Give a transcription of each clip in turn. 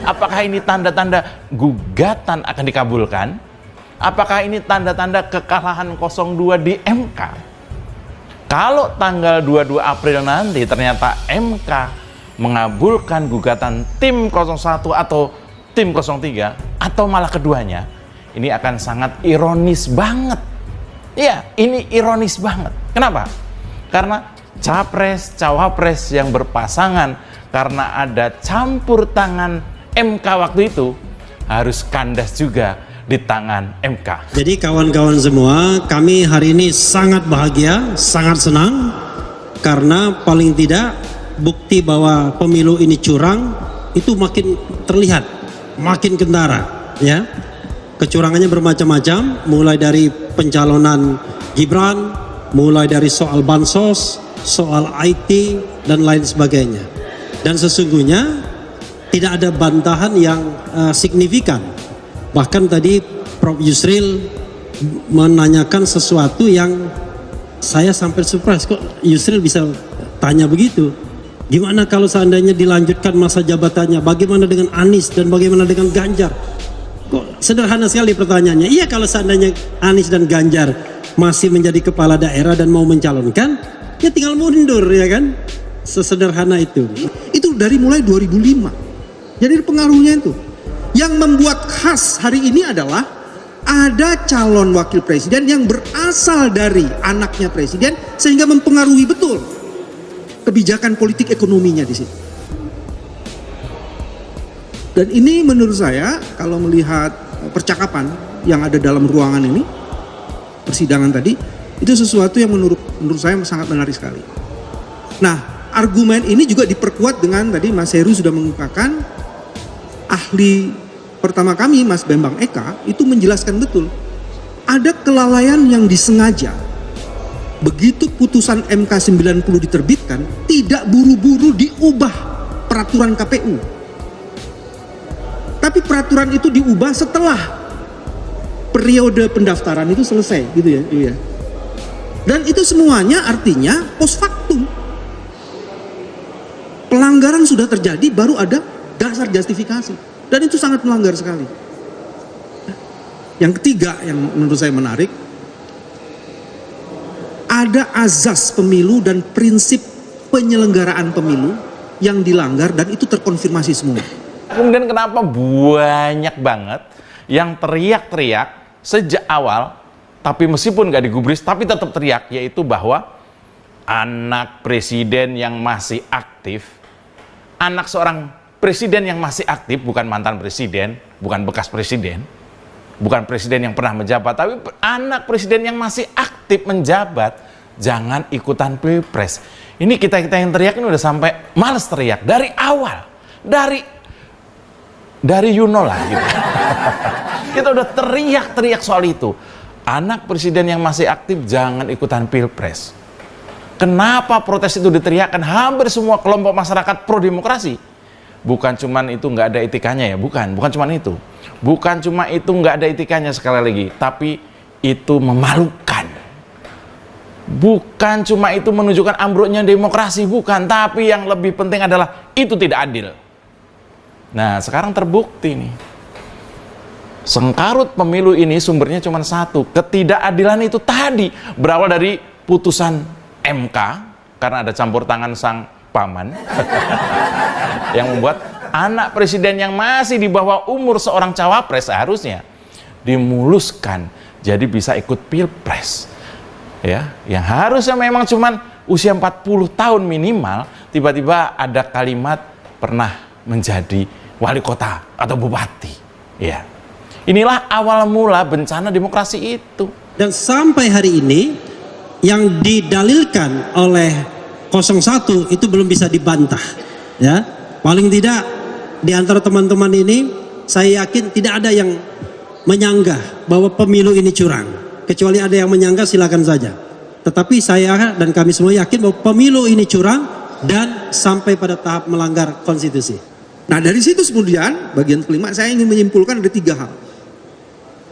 Apakah ini tanda-tanda gugatan akan dikabulkan? Apakah ini tanda-tanda kekalahan 02 di MK? Kalau tanggal 22 April nanti ternyata MK mengabulkan gugatan tim 01 atau tim 03 atau malah keduanya, ini akan sangat ironis banget. Iya, ini ironis banget. Kenapa? Karena capres, cawapres yang berpasangan karena ada campur tangan MK waktu itu harus kandas juga di tangan MK. Jadi kawan-kawan semua, kami hari ini sangat bahagia, sangat senang karena paling tidak bukti bahwa pemilu ini curang itu makin terlihat, makin kentara, ya. Kecurangannya bermacam-macam, mulai dari pencalonan Gibran, mulai dari soal bansos, soal IT dan lain sebagainya. Dan sesungguhnya tidak ada bantahan yang signifikan. Bahkan tadi Prof. Yusril menanyakan sesuatu yang saya sampai surprise, kok Yusril bisa tanya begitu. Gimana kalau seandainya dilanjutkan masa jabatannya? Bagaimana dengan Anies dan bagaimana dengan Ganjar? Kok sederhana sekali pertanyaannya. Iya, kalau seandainya Anies dan Ganjar masih menjadi kepala daerah dan mau mencalonkan, ya tinggal mundur, ya kan? Sesederhana itu. Itu dari mulai 2005. Jadi pengaruhnya itu. Yang membuat khas hari ini adalah ada calon wakil presiden yang berasal dari anaknya presiden sehingga mempengaruhi betul kebijakan politik ekonominya di situ. Dan ini menurut saya kalau melihat percakapan yang ada dalam ruangan ini, persidangan tadi, itu sesuatu yang menurut saya sangat menarik sekali. Nah, argumen ini juga diperkuat dengan tadi Mas Heru sudah mengungkapkan, ahli pertama kami Mas Bambang Eka itu menjelaskan betul ada kelalaian yang disengaja. Begitu putusan MK 90 diterbitkan, tidak buru-buru diubah peraturan KPU. Tapi peraturan itu diubah setelah periode pendaftaran itu selesai, gitu ya. Dan itu semuanya artinya post factum. Pelanggaran sudah terjadi, baru ada dasar justifikasi. Dan itu sangat melanggar sekali. Yang ketiga yang menurut saya menarik, ada azas pemilu dan prinsip penyelenggaraan pemilu yang dilanggar dan itu terkonfirmasi semua. Kemudian kenapa banyak banget yang teriak-teriak sejak awal, tapi meskipun gak digubris, tapi tetap teriak, yaitu bahwa anak presiden yang masih aktif, anak seorang presiden yang masih aktif, bukan mantan presiden, bukan bekas presiden, bukan presiden yang pernah menjabat, tapi anak presiden yang masih aktif menjabat, jangan ikutan pilpres. Ini kita-kita yang teriak ini udah sampai males teriak dari awal, dari Yuno lah gitu. Kita udah teriak-teriak soal itu. Anak presiden yang masih aktif jangan ikutan pilpres. Kenapa protes itu diteriakkan hampir semua kelompok masyarakat pro demokrasi? Bukan cuman itu nggak ada etikanya ya, bukan cuman itu. Bukan cuma itu nggak ada etikanya sekali lagi, tapi itu memalukan. Bukan cuma itu menunjukkan ambruknya demokrasi, bukan, tapi yang lebih penting adalah itu tidak adil. Nah, sekarang terbukti nih. Sengkarut pemilu ini sumbernya cuma satu. Ketidakadilan itu tadi berawal dari putusan MK karena ada campur tangan sang paman yang membuat anak presiden yang masih di bawah umur seorang cawapres seharusnya dimuluskan jadi bisa ikut pilpres. Ya, yang harusnya memang cuma usia 40 tahun minimal, tiba-tiba ada kalimat pernah menjadi wali kota atau bupati. Ya. Inilah awal mula bencana demokrasi itu. Dan sampai hari ini yang didalilkan oleh 01 itu belum bisa dibantah, ya. Paling tidak di antara teman-teman ini saya yakin tidak ada yang menyanggah bahwa pemilu ini curang. Kecuali ada yang menyanggah, silakan saja. Tetapi saya dan kami semua yakin bahwa pemilu ini curang dan sampai pada tahap melanggar konstitusi. Nah, dari situ kemudian bagian kelima saya ingin menyimpulkan ada 3 hal.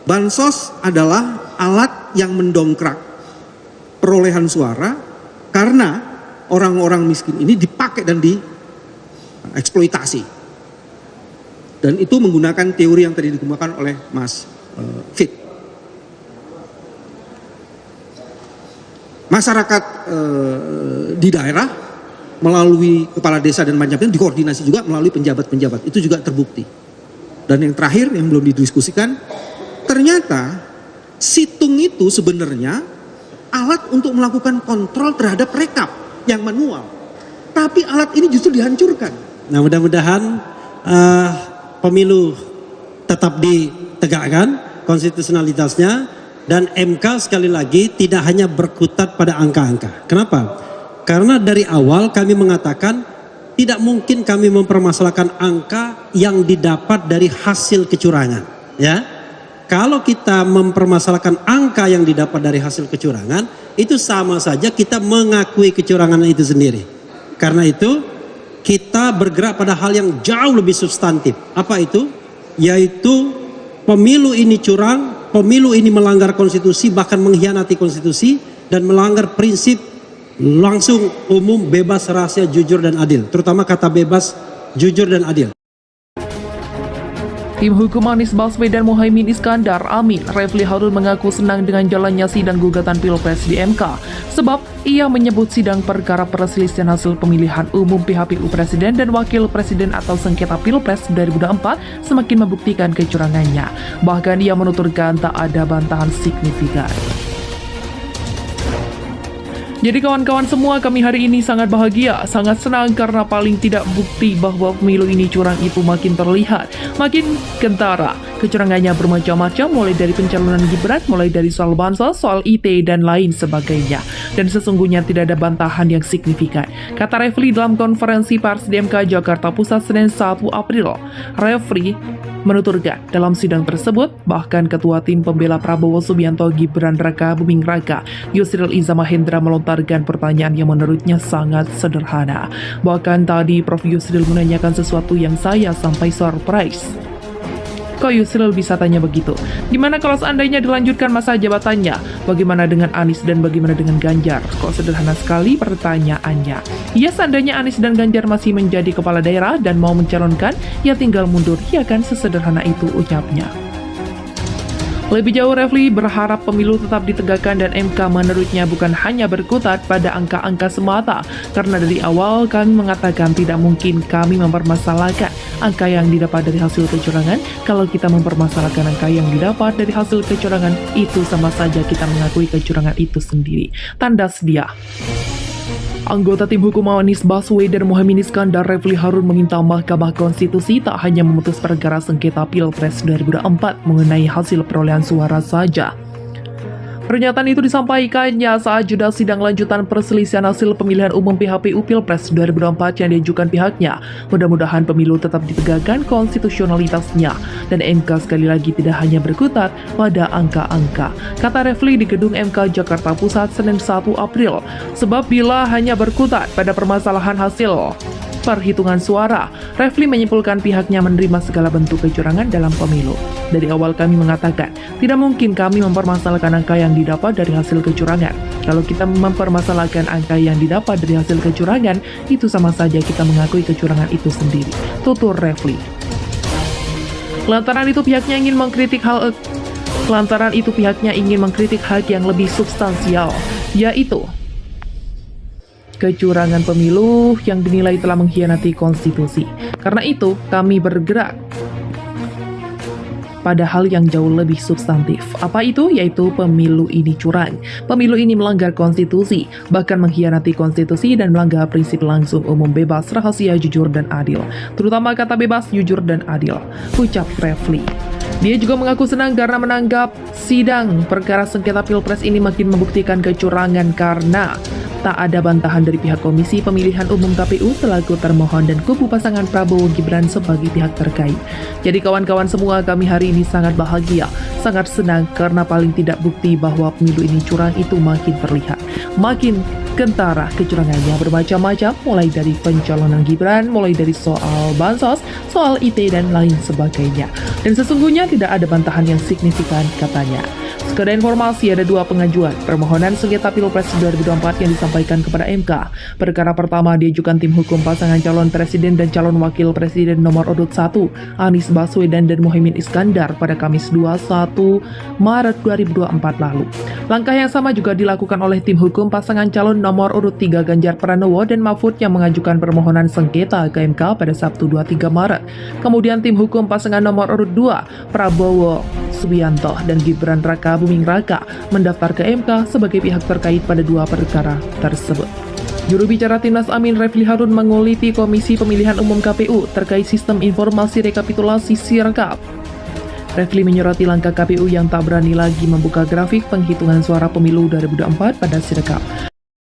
Bansos adalah alat yang mendongkrak perolehan suara karena orang-orang miskin ini dipakai dan dieksploitasi. Dan itu menggunakan teori yang tadi dikemukakan oleh Mas Fit. Masyarakat di daerah melalui kepala desa dan macam-macam dikoordinasi juga melalui penjabat-penjabat. Itu juga terbukti. Dan yang terakhir yang belum didiskusikan, ternyata situng itu sebenarnya alat untuk melakukan kontrol terhadap rekap yang manual. Tapi alat ini justru dihancurkan. Nah, mudah-mudahan pemilu tetap ditegakkan konstitusionalitasnya, dan MK sekali lagi tidak hanya berkutat pada angka-angka. Kenapa? Karena dari awal kami mengatakan tidak mungkin kami mempermasalahkan angka yang didapat dari hasil kecurangan. Ya, kalau kita mempermasalahkan angka yang didapat dari hasil kecurangan, itu sama saja kita mengakui kecurangan itu sendiri. Karena itu kita bergerak pada hal yang jauh lebih substantif. Apa itu? Yaitu pemilu ini curang, pemilu ini melanggar konstitusi, bahkan mengkhianati konstitusi dan melanggar prinsip langsung, umum, bebas, rahasia, jujur dan adil. Terutama kata bebas, jujur dan adil. Tim hukum Anies Baswedan Muhaimin Iskandar Amin, Refli Harun mengaku senang dengan jalannya sidang gugatan Pilpres di MK. Sebab ia menyebut sidang perkara perselisihan hasil pemilihan umum PHPU Presiden dan Wakil Presiden atau sengketa Pilpres 2024 semakin membuktikan kecurangannya. Bahkan ia menuturkan tak ada bantahan signifikan. Jadi kawan-kawan semua, kami hari ini sangat bahagia, sangat senang karena paling tidak bukti bahwa pemilu ini curang itu makin terlihat, makin kentara. Kecurangannya bermacam-macam, mulai dari pencalonan Gibran, mulai dari soal bansos, soal IT, dan lain sebagainya. Dan sesungguhnya tidak ada bantahan yang signifikan. Kata Refli dalam konferensi pers di MK Jakarta Pusat Senin 1 April. Refli menuturkan dalam sidang tersebut, bahkan Ketua Tim Pembela Prabowo Subianto Gibran Raka Buming Raka, Yusril Iza Mahendra melontarkan pertanyaan yang menurutnya sangat sederhana. Bahkan tadi Prof. Yusril menanyakan sesuatu yang saya sampai surprise. Kok Yusril bisa tanya begitu? Gimana kalau seandainya dilanjutkan masa jabatannya? Bagaimana dengan Anies dan bagaimana dengan Ganjar? Kok sederhana sekali pertanyaannya? Ya, seandainya Anies dan Ganjar masih menjadi kepala daerah dan mau mencalonkan, ya tinggal mundur. Ya kan, sesederhana itu ucapnya. Lebih jauh, Refli berharap pemilu tetap ditegakkan dan MK menurutnya bukan hanya berkutat pada angka-angka semata, karena dari awal kami mengatakan tidak mungkin kami mempermasalahkan angka yang didapat dari hasil kecurangan. Kalau kita mempermasalahkan angka yang didapat dari hasil kecurangan, itu sama saja kita mengakui kecurangan itu sendiri. Tandas dia. Anggota tim hukum Anies Baswedan Muhaimin Iskandar Refli Harun meminta Mahkamah Konstitusi tak hanya memutus perkara sengketa Pilpres 2024 mengenai hasil perolehan suara saja. Pernyataan itu disampaikannya saat jeda sidang lanjutan perselisihan hasil pemilihan umum PHPU Pilpres 2024 yang diajukan pihaknya. Mudah-mudahan pemilu tetap ditegakkan konstitusionalitasnya dan MK sekali lagi tidak hanya berkutat pada angka-angka. Kata Refli di gedung MK Jakarta Pusat Senin 1 April. Sebab bila hanya berkutat pada permasalahan hasil perhitungan suara, Refli menyimpulkan pihaknya menerima segala bentuk kecurangan dalam pemilu. Dari awal kami mengatakan, tidak mungkin kami mempermasalahkan angka yang didapat dari hasil kecurangan. Kalau kita mempermasalahkan angka yang didapat dari hasil kecurangan, itu sama saja kita mengakui kecurangan itu sendiri. Tutur Refli. Lantaran itu pihaknya ingin mengkritik hak yang lebih substansial, yaitu kecurangan pemilu yang dinilai telah mengkhianati konstitusi. Karena itu, kami bergerak pada hal yang jauh lebih substantif. Apa itu? Yaitu pemilu ini curang. Pemilu ini melanggar konstitusi, bahkan mengkhianati konstitusi dan melanggar prinsip langsung, umum, bebas, rahasia, jujur, dan adil. Terutama kata bebas, jujur, dan adil. Ucap Refli. Dia juga mengaku senang karena menanggap sidang perkara sengketa Pilpres ini makin membuktikan kecurangan karena tak ada bantahan dari pihak Komisi Pemilihan Umum KPU selaku termohon dan kubu pasangan Prabowo Gibran sebagai pihak terkait. Jadi kawan-kawan semua, kami hari ini sangat bahagia, sangat senang karena paling tidak bukti bahwa pemilu ini curang itu makin terlihat. Makin kentara kecurangannya bermacam-macam, mulai dari pencalonan Gibran, mulai dari soal bansos, soal IT, dan lain sebagainya. Dan sesungguhnya tidak ada bantahan yang signifikan, katanya. Kode informasi ada dua pengajuan permohonan sengketa Pilpres 2024 yang disampaikan kepada MK. Perkara pertama diajukan tim hukum pasangan calon presiden dan calon wakil presiden nomor urut 1 Anies Baswedan dan Muhaimin Iskandar pada Kamis 21 Maret 2024 lalu. Langkah yang sama juga dilakukan oleh tim hukum pasangan calon nomor urut 3 Ganjar Pranowo dan Mahfud yang mengajukan permohonan sengketa ke MK pada Sabtu 23 Maret. Kemudian tim hukum pasangan nomor urut 2 Prabowo Subianto dan Gibran Raka Buming Raka mendaftar ke MK sebagai pihak terkait pada dua perkara tersebut. Juru bicara Timnas Amin Refli Harun menguliti Komisi Pemilihan Umum KPU terkait sistem informasi rekapitulasi Sirekap. Refli menyoroti langkah KPU yang tak berani lagi membuka grafik penghitungan suara pemilu 2024 pada Sirekap.